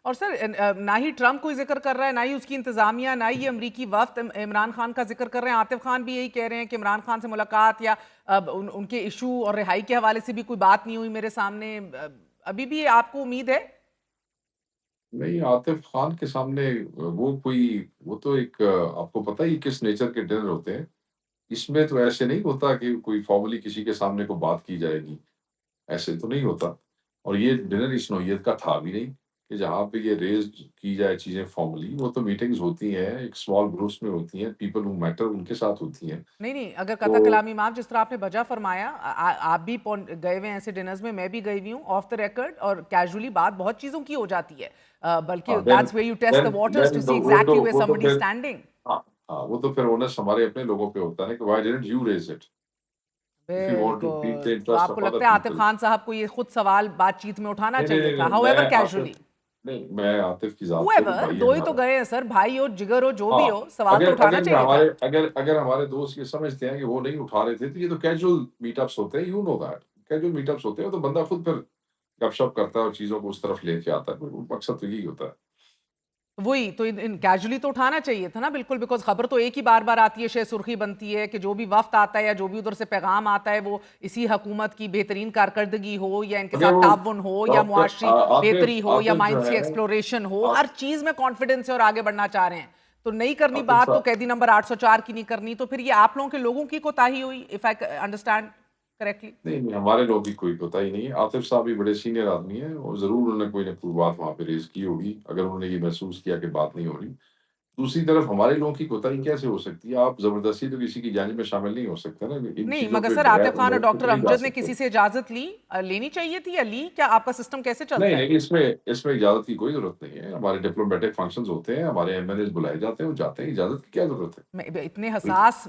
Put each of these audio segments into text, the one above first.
और सर ना ही ट्रंप कोई जिक्र कर रहा है, ना ही उसकी इंतजामिया, ना ही ये अमरीकी वफ्द इमरान खान का जिक्र कर रहे हैं। आतिफ खान भी यही कह रहे हैं कि इमरान खान से मुलाकात या उनके इशू और रिहाई के हवाले से भी कोई बात नहीं हुई मेरे सामने। अभी भी आपको उम्मीद है? नहीं, आतिफ खान के सामने वो तो एक आपको पता ही किस नेचर के डिनर होते हैं। इसमें तो ऐसे नहीं होता कि कोई फॉर्मली किसी के सामने को बात की जाएगी, ऐसे तो नहीं होता। और ये डिनर इस नौइयत का था भी नहीं कि जहाँ पे ये रेज़ की जाए चीज़ें फॉर्मली। वो तो मीटिंग्स होती हैं, एक स्मॉल ग्रुप्स में होती हैं, पीपल हू मैटर उनके साथ होती हैं। नहीं नहीं, अगर कथा तो कलामी माफ, जिस तरह आपने बजा फरमाया, आप भी गए हुए हैं ऐसे डिनर्स में, मैं भी गई हुई हूँ ऑफ द रिकॉर्ड, और कैजुअली बात बहुत चीजों की हो जाती है। बल्कि हाँ, then that's where you test then the waters to then see तो एग्जैक्टली वेयर वो तो समबडी फिर स्टैंडिंग। हाँ, हाँ, वो तो फिर ओनस हमारे अपने लोगों पे होता है कि why didn't you raise it? If you want to peak the बिल्कुल, तो इंटरेस्ट आपको ऑफ अदर लगता है आतिफ पीपल। खान साहब को ये खुद सवाल बातचीत में उठाना नहीं, नहीं, चाहिए नहीं, था, नहीं, हाउएवर कैजुअली? मैं आतिफ की ज़ात पे तो हुएवर, भाई है दो ही तो हमारा। गए हैं सर, भाई हो, जिगर हो, जो भी हाँ, हो, सवाल तो उठाना चाहिए था। अगर हमारे दोस्त ये समझते हैं कि वो नहीं उठा रहे थे, तो ये तो कैजुअल मीटअप्स होते हैं, you know that. Casual meetups होते हैं, तो बंदा खुद फिर गपशप करता है और चीज़ों को उस तरफ लेके आता है। मकसद तो यही होता है। वही तो, इन कैजुअली तो उठाना चाहिए था ना, बिल्कुल, बिकॉज खबर तो एक ही बार बार आती है, शेर सुर्खी बनती है कि जो भी वफ्त आता है या जो भी उधर से पैगाम आता है वो इसी हुकूमत की बेहतरीन कारकर्दगी हो, या इनके अगर साथ वो ताउन हो, या डॉक्टर मुआशरी बेहतरी आतिफ हो, या आतिफ जो माइंस की है एक्सप्लोरेशन हो, आ हर चीज में कॉन्फिडेंस है और आगे बढ़ना चाह रहे हैं। तो नहीं करनी आतिफ बात तो साहब कैदी नंबर 804 की नहीं करनी, तो फिर ये आप लोगों के लोगों की कोताही हुई, इफ आई अंडरस्टैंड करेक्टली। नहीं, नहीं, हमारे लोगों की कोई कोताही नहीं है। आतिफ साहब भी बड़े सीनियर आदमी हैं और ज़रूर उन्होंने कोई न कोई बात वहाँ पे रेज़ की होगी, अगर उन्होंने ये महसूस किया कि बात नहीं हो रही। दूसरी तरफ हमारे लोगों की कोताही कैसे हो सकती है? आप ज़बरदस्ती तो किसी की जानिब में शामिल नहीं हो सकते ना, इन नहीं, चीज़ों मगर पे सर बगैर आतिफ खान और इजाज़त के डॉक्टर तो नहीं जा अमजद ने सकते। किसी से इजाजत ली, लेनी चाहिए थी, या ली? क्या आपका सिस्टम कैसे नहीं, चलता है? नहीं, इसमें इजाज़त की कोई ज़रूरत नहीं है। हमारे डिप्लोमैटिक फंक्शंस होते हैं, हमारे एमएनएज़ बुलाए जाते हैं, वो जाते हैं, इजाज़त की क्या ज़रूरत है? इतने बिल्कुल। हसास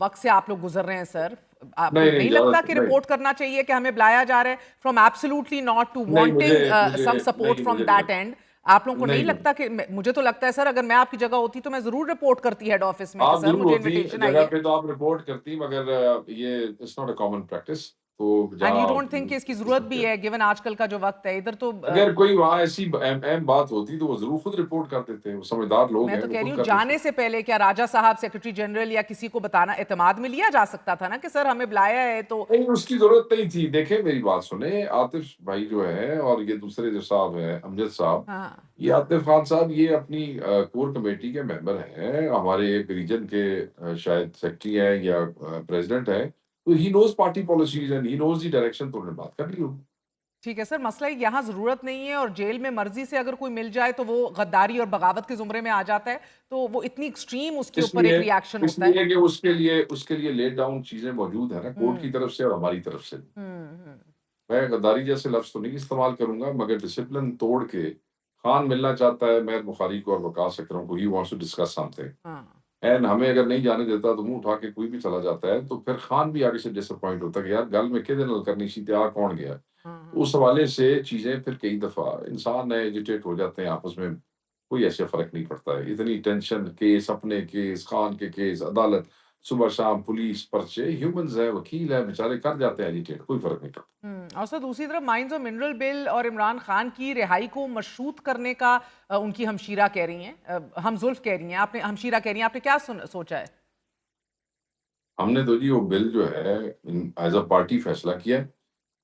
वक्त से आप लोग गुजर रहे हैं सर, आपको नहीं, नहीं, नहीं लगता इजाज़त कि नहीं। रिपोर्ट करना चाहिए कि हमें बुलाया जा रहा है, फ्रॉम एब्सोल्युटली नॉट टू नहीं, मुझे वांटिंग मुझे सम सपोर्ट नहीं, फ्रॉम मुझे नहीं दैट लगता। एंड? आप लोगों को नहीं नहीं, नहीं। लगता कि मुझे तो लगता है सर, अगर मैं आपकी जगह होती तो मैं जरूर रिपोर्ट करती हेड ऑफिस में कि आप सर ज़रूर मुझे होती, इनविटेशन आई जगह है। पे तो आप रिपोर्ट करती, मगर ये it's not a common practice. तो एंड यू जहाँ डोंट थिंक कि इसकी इस जरूरत भी वक़्त है, गिवन आजकल का जो वक्त है इधर तो अगर कोई वहाँ ऐसी अहम अहम बात होती, तो वो ज़रूर खुद रिपोर्ट कर देते हैं। वो समझदार लोग मैं हैं, तो वो कह रही खुद हूँ कर देते जाने हैं। से पहले क्या राजा साहब, सेक्रेटरी जनरल या किसी को बताना, एतमाद में लिया जा सकता था ना कि सर हमें बुलाया है तो। नहीं, उसकी ज़रूरत नहीं थी। देखिए, मेरी बात सुनें, आतिफ़ भाई जो हैं और ये दूसरे जो साहब हैं, अमजद साहब, हाँ, ये आतिफ़ खान साहब ये अपनी कोर कमेटी के मेंबर हैं। हमारे एक रीजन के शायद सेक्रेटरी हैं या प्रेज़िडेंट हैं। तो he knows party policies and he knows the direction, तो उन्होंने बात कर ली होगी। ठीक है सर, मसला ये यहाँ ज़रूरत नहीं है, और जेल में मर्जी से अगर कोई मिल जाए तो वो गद्दारी और बगावत के ज़ुमरे में आ जाता है, तो वो इतनी एक्सट्रीम उसके ऊपर इसलिए एक रिएक्शन होता है। इसलिए कि उसके लिए लेड डाउन चीज़ें मौजूद हैं ना, कोर्ट की हुँ, तरफ से और हमारी तरफ से। हुँ। मैं गद्दारी जैसे लफ्ज़ तो नहीं इस्तेमाल करूँगा, मगर डिसिप्लिन तोड़ के खान मिलना चाहता है मेहर बुखारी को और वकास अकरम को, he wants to discuss something हाँ, एंड हमें अगर नहीं जाने देता तो मुँह उठा के कोई भी चला जाता है, तो फिर खान भी आगे से डिसअपॉइंट होता है कि यार गल में किहदे नाल करनी सी ते आ कौन गया? हाँ, हाँ। उस हवाले से चीज़ें फिर कई दफ़ा इंसान एजिटेट हो जाते हैं आपस में, कोई ऐसे फ़र्क नहीं पड़ता है। इतनी टेंशन, केस अपने केस, खान के केस, अदालत, सुबह-शाम पुलिस, पर्चे, ह्यूमन्स हैं, वकील हैं, बेचारे कर जाते हैं एजिटेट, कोई फ़र्क नहीं पड़ता। और सर दूसरी तरफ माइंस और मिनरल बिल और इमरान खान की रिहाई को मशरूत करने का उनकी हमशीरा कह रही हैं, हम जुल्फ कह रही हैं, आपने हमशीरा कह रही हैं, आपने क्या सोचा है? हमने तो जी वो बिल जो है एज़ अ पार्टी फैसला किया है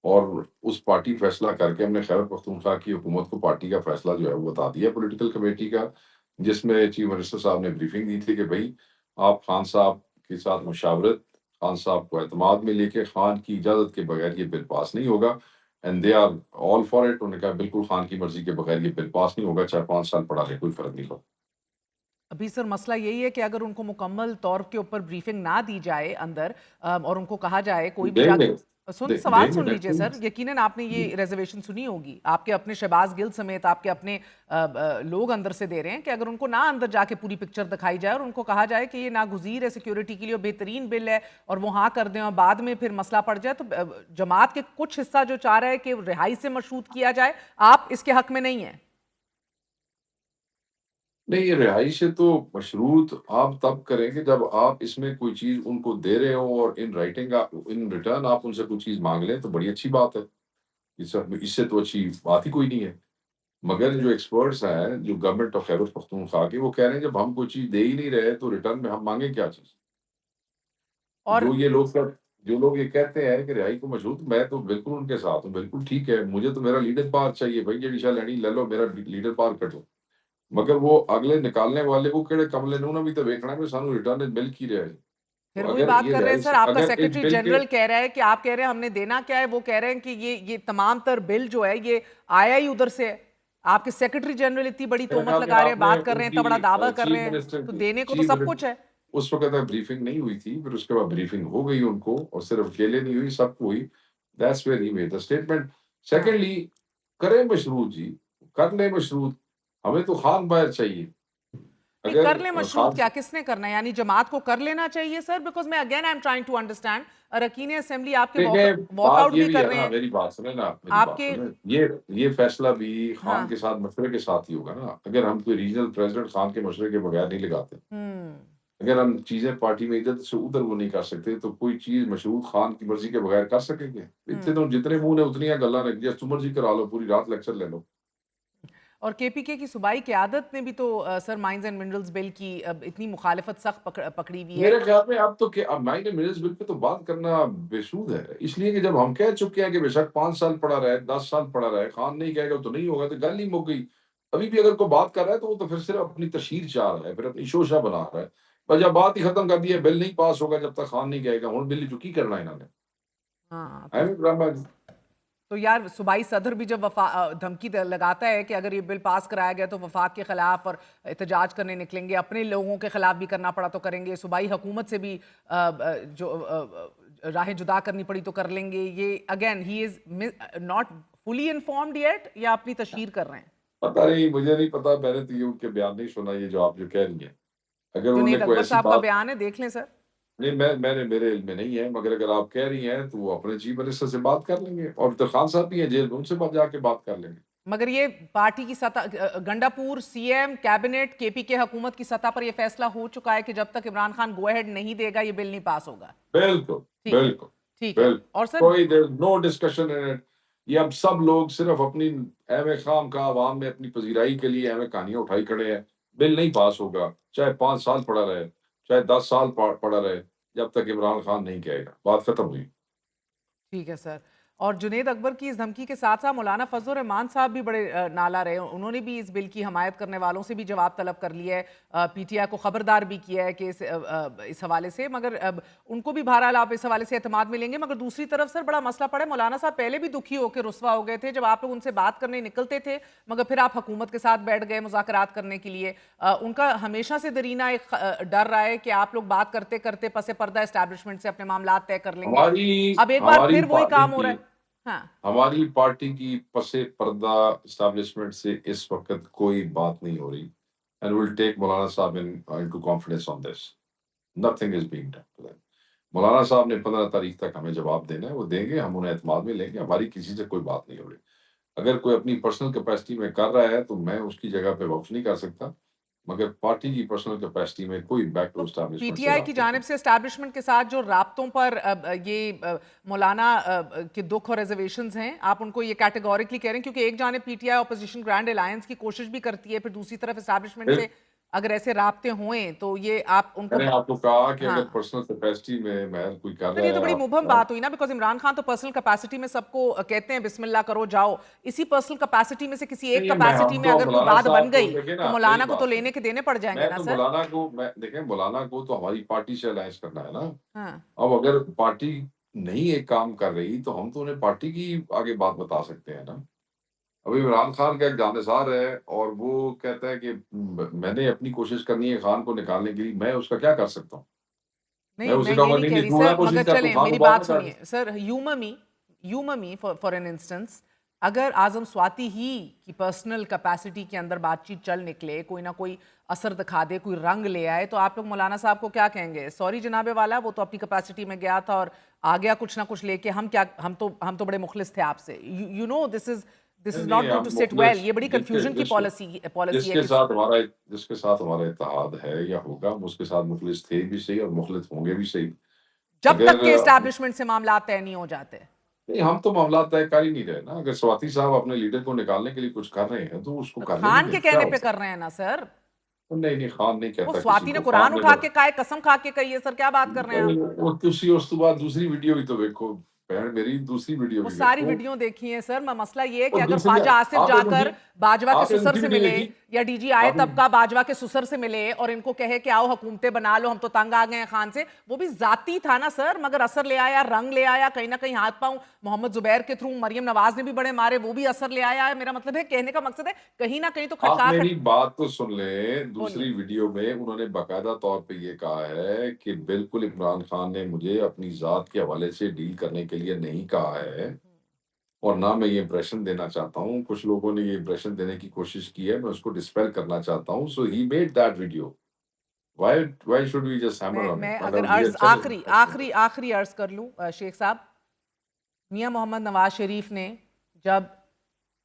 और उस पार्टी फैसला करके हमने खैबर पख्तूनख्वा की हुकूमत को पार्टी का फैसला जो है वो बता दिया पॉलिटिकल कमेटी का, जिसमें चीफ मिनिस्टर साहब ने ब्रीफिंग दी थी कि भई आप खान साहब के साथ मुशावरत, खान साहब को एतमाद में लेके खान की इजाज़त के बगैर ये बिल पास नहीं होगा and they are all for it. उन्होंने कहा बिल्कुल खान की मर्ज़ी के बगैर ये बिल पास नहीं होगा, चाहे 5 साल पड़ा रहे, कोई फ़र्क नहीं पड़ता। अभी सर मसला यही है कि अगर उनको मुकम्मल तौर के ऊपर ब्रीफिंग ना दी जाए अंदर, और उनको कहा जाए कोई भी देंगे, जाके सवाल देंगे सुन लीजिए डेफ़िनिटली। सर, यकीनन आपने ये रिजर्वेशन सुनी होगी, आपके अपने शहबाज गिल समेत आपके अपने लोग अंदर से दे रहे हैं कि अगर उनको ना अंदर जाके पूरी पिक्चर दिखाई जाए और उनको कहा जाए कि ये नागुज़ीर है सिक्योरिटी के लिए और बेहतरीन बिल है, और वो हाँ कर दें और बाद में फिर मसला पड़ जाए, तो जमात के कुछ हिस्सा जो चाह रहा है कि रिहाई से मशरूत किया जाए, आप इसके हक में नहीं है? नहीं, ये रिहाई से तो मशरूत आप तब करेंगे जब आप इसमें कोई चीज़ उनको दे रहे हो और इन राइटिंग इन रिटर्न आप उनसे कोई चीज़ माँग लें, तो बड़ी अच्छी बात है। इससे इससे तो अच्छी बात ही कोई नहीं है। मगर जो एक्सपर्ट्स हैं, जो गवर्नमेंट ऑफ खैबर पख्तूनख्वा के, वो कह रहे हैं जब हम कोई चीज़ दे ही नहीं रहे तो रिटर्न में हम माँगे क्या चीज़? और जो लोग ये कहते हैं कि रिहाई को मशरूत, मैं तो बिल्कुल उनके साथ हूँ, बिल्कुल ठीक है, मुझे तो मेरा लीडर पार चाहिए भई, जेड़ी शै लैनी ले लो, मेरा लीडर पार कटो। मगर वो अगले निकालने वाले को केड़े कमले ने, उन्हें भी तो देखना है कि सानू रिटर्न मिल की रहा है। तो फिर वही बात कर रहे हैं सर, आपका अगर इस सेक्रेटरी बिल के जनरल कह रहा है कि आप कह रहे हैं हमने देना क्या है, वो कह रहे हैं कि ये तमाम तर बिल जो है ये आया ही उधर से है। आपके सेक्रेटरी जनरल इतनी बड़ी मेरे तोहमत ख्याल में लगा रहे हैं, आपने बात कर रहे हैं, इतना उनकी बड़ा दावा कर रहे चीफ हैं, मिनिस्टर तो की देने को तो चीफ सब मिनिस्टर कुछ है। उस वक़्त तक ब्रीफिंग नहीं हुई थी, फिर उसके बाद ब्रीफिंग हो गई उनको, और सिर्फ अकेले नहीं हुई, सबको हुई। That's where he made the statement. हाँ, सेकंडली, करें मशरूत जी, कर लें मशरूत, हमें तो खान बाहर चाहिए। नहीं अगर कर ले मशरूत, खान क्या किसने करना है, यानी जमात को कर लेना चाहिए सर? बिकॉज मैं again I am trying to understand, अरकान असेंबली आपके देखें, बात वॉकआउट ये भी भी कर है रहे ना, हैं मेरी बात आपके। सुनें। ये फैसला भी खान हाँ। के साथ मशवरे के साथ ही होगा ना। अगर हम कोई रीजनल प्रेज़िडेंट खान के मशवरे के बगैर नहीं लगाते, हम्म। अगर हम चीज़ें पार्टी में इधर से उधर वो नहीं कर सकते, तो कोई चीज़ मशरूत खान की मर्ज़ी के बगैर कर सकेंगे? इतने हम्म। तो जितने मुँह ने उतनी गल्लां ने, जिस मर्ज़ी करा लो, पूरी रात लेक्चर ले लो। और केपीके की सूबाई क़यादत ने भी तो sir mines and minerals bill की अब इतनी मुखालिफत सख्त पकड़ी हुई है। मेरे ख्याल में अब mine and minerals bill pay तो बात करना बेसूद है। इसलिए कि जब हम कह चुके हैं कि बेशक 5 साल पड़ा रहे, 10 साल पड़ा रहे, खान नहीं कहेगा तो नहीं होगा, तो गल ही मुक गई। अभी भी अगर कोई बात कर रहा है तो वो तो फिर सिर्फ अपनी तशहीर चाह रहा है, फिर अपनी शोशा बना रहा है। पर जब बात ही खत्म कर दी है, बिल नहीं पास होगा जब तक खान नहीं कहेगा, हुण बिल जो की करना इन्होंने? हाँ, एवें ड्रामा जी। तो यार सूबाई सदर भी जब धमकी लगाता है कि अगर ये बिल पास कराया गया तो वफाक के खिलाफ और एहतजाज करने निकलेंगे, अपने लोगों के खिलाफ भी करना पड़ा तो करेंगे, सूबाई हुकूमत से भी राहें जुदा करनी पड़ी तो कर लेंगे, ये again he is not fully informed yet या अपनी तशहीर कर रहे हैं? पता नहीं, मुझे नहीं पता, मैंने तो ये उनके बयान नहीं सुना, ये जो आप जो कह रही हैं। अगर उन्होंने जुनेद कोई अकबर ऐसी साहब का बात, बयान है, देख लें सर। नहीं, मेरे इल्म में नहीं है, मगर अगर आप कह रही हैं तो वो अपने चीफ मिनिस्टर से बात कर लेंगे, और तो खान साहब भी हैं जेल में, उनसे बात जाके बात कर लेंगे। मगर ये पार्टी की सतह गंडापुर सीएम कैबिनेट केपीके हुकूमत की सतह पर यह फैसला हो चुका है कि जब तक इमरान खान गो अहेड नहीं देगा ये बिल नहीं पास होगा। बिल्कुल, ठीक है। बिल्कुल, ठीक है बिल्कुल। और सर। कोई there is no discussion in it. ये अब सब लोग सिर्फ अपनी एवं खामखा अवाम में अपनी पज़ीराई के लिए एवं कहानियाँ उठाई खड़े हैं। बिल नहीं पास होगा, चाहे 5 साल पड़ा रहे, चाहे 10 साल पड़ा रहे, जब तक इमरान खान नहीं कहेगा। बात खत्म हुई। ठीक है सर। और जुनेद अकबर की इस धमकी के साथ साथ मौलाना फजल रहमान साहब भी बड़े नाला रहे, उन्होंने भी इस बिल की हमायत करने वालों से भी जवाब तलब कर लिया है, पीटीआई को खबरदार भी किया है कि इस हवाले से, मगर अब उनको भी बहरहाल आप इस हवाले से एतमाद मिलेंगे। मगर दूसरी तरफ सर बड़ा मसला पड़ा है, मौलाना साहब पहले भी दुखी होकर रुस्वा हो गए थे जब आप लोग उनसे बात करने निकलते थे, मगर फिर आप हुकूमत के साथ बैठ गए मुज़ाकरात करने के लिए। उनका हमेशा से दरीना एक डर रहा है कि आप लोग बात करते करते पसे पर्दा एस्टैब्लिशमेंट से अपने मामलात तय कर लेंगे। हमारी अब एक बार हमारी फिर वही पार्टी काम हो रहा की है। हाँ। हमारी पार्टी की पसे पर्दा एस्टेब्लिशमेंट से इस वक़्त कोई बात नहीं हो रही, एंड विल टेक मौलाना साहब into confidence on this. Nothing is being done to them. मौलाना साहब ने 15 तारीख तक हमें जवाब देना है, वो देंगे, हम उन्हें एतमाद में लेंगे, हमारी किसी से कोई बात नहीं हो रही। अगर कोई अपनी पर्सनल कैपेसिटी में कर रहा है, तो मैं उसकी जगह पे वाउच नहीं कर सकता, मगर पार्टी की पर्सनल कैपेसिटी में कोई बैक तो टू एस्टेब्लिशमेंट से पीटीआई की राब्ते जानिब नहीं। से एस्टैब्लिशमेंट के साथ जो राब्तों पर मौलाना के दुख और रिजर्वेशंस हैं, आप उनको ये कैटेगोरिकली कह रहे हैं, क्योंकि एक जानिब पीटीआई अपोजिशन ग्रैंड अलायंस की कोशिश भी करती है, फिर दूसरी तरफ एस्टैब्लिशमेंट फिर से अगर ऐसे राब्ते हुए तो ये आप उनको मैंने आपको कहा कि हाँ अगर पर्सनल कैपेसिटी में महज कोई कर सर, रहा ये तो है, बड़ी मुबहम आप बात हुई ना, बिकॉज इमरान खान तो पर्सनल कैपेसिटी में सबको कहते हैं बिस्मिल्लाह करो जाओ, इसी पर्सनल कैपेसिटी में से किसी एक नहीं है, मैं कैपेसिटी हम में तो अगर कोई मौलाना बात साहब बन को गई देखिए तो ना, मेरी मौलाना को बात तो सुनिए। लेने के देने पड़ जाएंगे मैं ना तो सर। मौलाना को मैं देखें, मौलाना को तो हमारी पार्टी से अलायंस करना है ना। हाँ। अब अगर पार्टी नहीं एक काम कर रही, तो हम तो उन्हें पार्टी की आगे बात बता सकते हैं ना। अभी इमरान खान का एक जानिसार है, और वो कहता है कि मैंने अपनी कोशिश करनी है खान को निकालने के लिए, मैं उसका क्या कर सकता हूँ? मैं नहीं, मैं उसे ये कहूँगा नहीं नहीं, कह नहीं, रही तू ना सर, कोशिश मगर कर, तू चलें खान को मेरी बाद बात में काट। सुनिए सर। ह्यूममी फॉर एन इंस्टेंस, अगर आजम स्वाति ही की पर्सनल कैपेसिटी के अंदर बातचीत चल निकले, कोई ना कोई असर दिखा दे, कोई रंग ले आए, तो आप लोग मौलाना साहब को क्या कहेंगे? सॉरी जनाबे वाला, वो तो अपनी कैपेसिटी में गया था और आ गया कुछ ना कुछ लेके, हम तो बड़े मुखलिस थे आपसे। यू नो दिस इज नहीं, नॉट नहीं, गोइंग हम टू सिट वेल। मुखलिस ये बड़ी जिसके कंफ्यूजन की जिस पॉलिसी है जिसके कि साथ हमारा जिसके साथ हमारा इत्तेहाद है या होगा, हम उसके साथ मुखलिस थे भी सही और मुखलिस होंगे भी सही। जब तक अगर के एस्टैब्लिशमेंट से मामला तय नहीं हो जाते। नहीं, हम तो मामला तय कर ही नहीं रहे ना। अगर स्वाति साहब अपने लीडर को निकालने के लिए कुछ कर रहे हैं, तो उसको तो करने खान दीजिए, के क्या कहने हो पे सकता कर रहे हैं ना सर। है? नहीं, नहीं, खान नहीं वो कहता किसी स्वाति ने को। कुरान खान ने उठा तो के कहा है, कसम खा के कही है सर, क्या बात कर रहे हैं आप। वो तुसी उस तो बाद दूसरी वीडियो भी तो देखो, बहन मेरी, दूसरी वीडियो वो भी सारी देखो। वीडियो देखी है सर। मसला ये है कि और अगर दूसरी ख्वाजा आसिफ आपने दूसरी जाकर बाजवा के आपने सुसर दूसरी से वीडियो मिले देखी? या डीजी आए आपने तबका बाजवा के सुसर से मिले और इनको कहे कि आओ हुकूमतें बना लो, हम तो तंग आ गए हैं खान से, वो भी जाती था ना सर, मगर असर ले आया, रंग ले आया, कहीं ना कहीं हाथ पांव मोहम्मद जुबैर के थ्रू मरियम नवाज ने भी बड़े मारे, वो भी असर ले आया है। मेरा मतलब है, कहने का मकसद है कहीं ना कहीं तो आप खटका मेरी खट बात तो सुन लें। बोलिए। दूसरी वीडियो में उन्होंने बाकायदा तौर पे ये कहा है कि बिल्कुल इमरान खान ने मुझे अपनी ज़ात के हवाले से डील करने के लिए नहीं कहा है, और ना मैं ये इंप्रेशन देना चाहता हूँ। कुछ लोगों ने ये इंप्रेशन देने की कोशिश की है, मैं उसको डिस्पेल करना चाहता हूँ। So he made that video. Why should we just hammer on मैं इट? अगर मतलब ये अर्ज अच्छा नहीं आखिरी लगता मुझे। आखिरी आखिरी अर्ज कर लूं, शेख साहब, मियां मोहम्मद नवाज शरीफ ने जब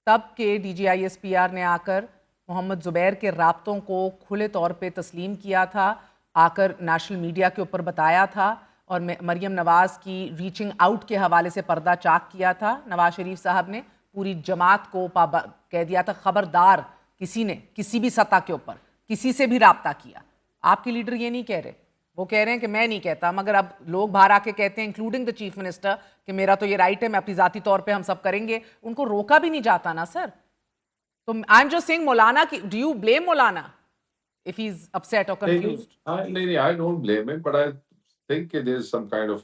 तब के DGISPR ने आकर मोहम्मद जुबैर के राब्तों को खुले तौर पे तस्लीम किया था, आकर नेशनल मीडिया के ऊपर बताया था, और मरियम नवाज की रीचिंग आउट के हवाले से पर्दा चाक किया था। नवाज शरीफ साहब ने पूरी जमात को कह दिया था, खबरदार किसी ने किसी भी सतह के ऊपर किसी से भी राब्ता किया। आपके लीडर ये नहीं कह रहे, वो कह रहे हैं कि मैं नहीं कहता, मगर अब लोग बाहर आके कहते हैं इंक्लूडिंग द चीफ मिनिस्टर कि मेरा तो ये राइट है, मैं अपनी जाती तौर पे हम सब करेंगे। उनको रोका भी नहीं जाता ना सर। तो आई एम जस्ट सेइंग, मौलाना की, डू यू ब्लेम मौलाना इफ ही इज अपसेट और नहीं, नहीं, कंफ्यूज्ड? नहीं, I don't blame him, but I think there is some kind of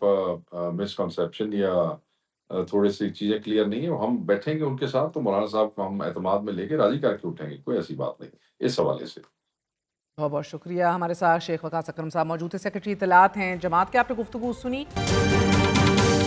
misconception, या थोड़ी सी चीजें क्लियर नहीं है। हम बैठेंगे उनके साथ, तो मौलाना साहब को हम एतमाद में लेके राजी करके उठेंगे, कोई ऐसी बात नहीं इस हवाले से। बहुत बहुत शुक्रिया। हमारे साथ शेख वकास अकरम साहब मौजूद थे, सेक्रेटरी इत्तलात हैं जमात के। आपने गुफ्तगू सुनी।